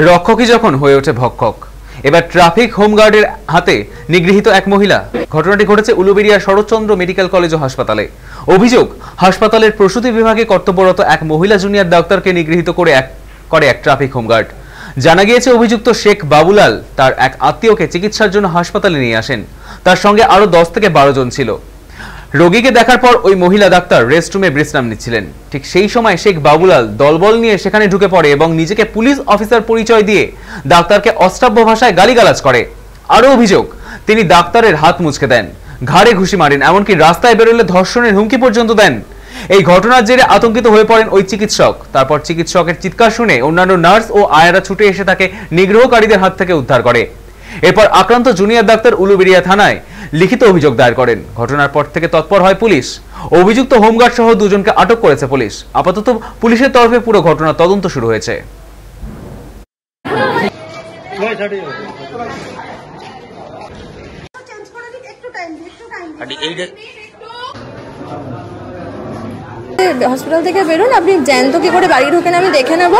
রক্ষকই যখন হয়ে ওঠে ভক্ষক, এবার ট্রাফিক হোমগার্ডের হাতে নিগৃহীত এক মহিলা। ঘটনাটি ঘটেছে উলুবেড়িয়া শরৎচন্দ্র মেডিকেল কলেজ ও হাসপাতালে। অভিযোগ, হাসপাতালের প্রসূতি বিভাগে কর্তব্যরত এক মহিলা জুনিয়র ডাক্তারকে নিগৃহীত করে এক ট্রাফিক হোমগার্ড। জানা গিয়েছে অভিযুক্ত শেখ বাবুলাল তার এক আত্মীয়কে চিকিৎসার জন্য হাসপাতালে নিয়ে আসেন। তার সঙ্গে আরো 10 থেকে 12 জন ছিল। রোগীকে দেখার পর ওই মহিলা ডাক্তার রেস্টরুমে বিশ্রাম নিচ্ছিলেন। ঠিক সেই সময় শেখ বাবুলাল দলবল নিয়ে সেখানে ঢুকে পড়ে এবং নিজেকে পুলিশ অফিসার পরিচয় দিয়ে ডাক্তারকে অশ্রাব্য ভাষায় গালিগালাজ করে। আরো অভিযোগ, তিনি ডাক্তারের হাত মুচকে দেন, ঘাড়ে ঘুষি মারেন, এমনকি রাস্তায় বেরোলে ধর্ষণের হুমকি পর্যন্ত দেন। এই ঘটনার জেরে আতঙ্কিত হয়ে পড়েন ওই চিকিৎসক। তারপর চিকিৎসকের চিৎকার শুনে অন্যান্য নার্স ও আয়ারা ছুটে এসে তাকে নিগ্রহকারীদের হাত থেকে উদ্ধার করে। এরপর আক্রান্ত জুনিয়র ডাক্তার উলুবেড়িয়া থানায় লিখিত অভিযোগ দায়ের করেন। ঘটনার পর থেকে তৎপর হয় পুলিশ। অভিযুক্ত হোমগার্ড সহ 2 জনকে আটক করেছে পুলিশ। আপাতত পুলিশের তরফে পুরো ঘটনার তদন্ত শুরু হয়েছে। হসপিটাল থেকে বেরোন, আপনি জ্যান্ত কি করে বাড়ি ঢোকেন আমি দেখে নেব।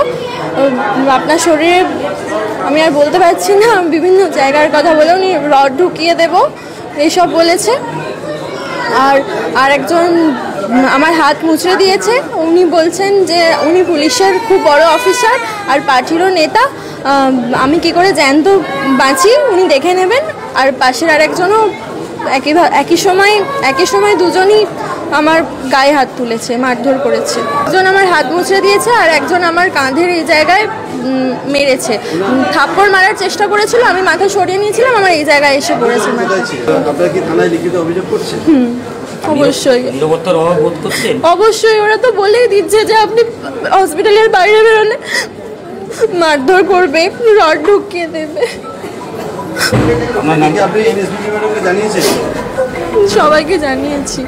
আপনার শরীরে আমি আর বলতে পারছি না, বিভিন্ন জায়গার কথা বলে উনি রড ঢুকিয়ে দেব এইসব বলেছে। আর একজন আমার হাত মুচড়ে দিয়েছে। উনি বলছেন যে উনি পুলিশের খুব বড় অফিসার আর পার্টিরও নেতা। আমি কি করে জ্যান্ত বাঁচি উনি দেখে নেবেন। আর পাশের আরেকজনও একই সময় 2 জনই আমার গায়ে হাত তুলেছে, মারধর করেছে। একজন আমার হাত মুচড়ে দিয়েছে আর একজন আমার কাঁধের এই জায়গায় মেরেছে। থাপ্পড় মারার চেষ্টা করেছিল, আমি মাথা সরিয়ে নিয়েছিলাম, আমার এই জায়গায় এসে পড়েছে। আপনারা কি থানায় লিখিত অভিযোগ করছেন? অবশ্যই ওরা তো বলেই দিচ্ছে যে আপনি হসপিটালের বাইরে বেরোলে মারধর করবে, রড ঢুকিয়ে দেবে। আপনি এনএসপি ম্যাডামকে জানিয়েছেন? সবাইকে জানিয়েছি।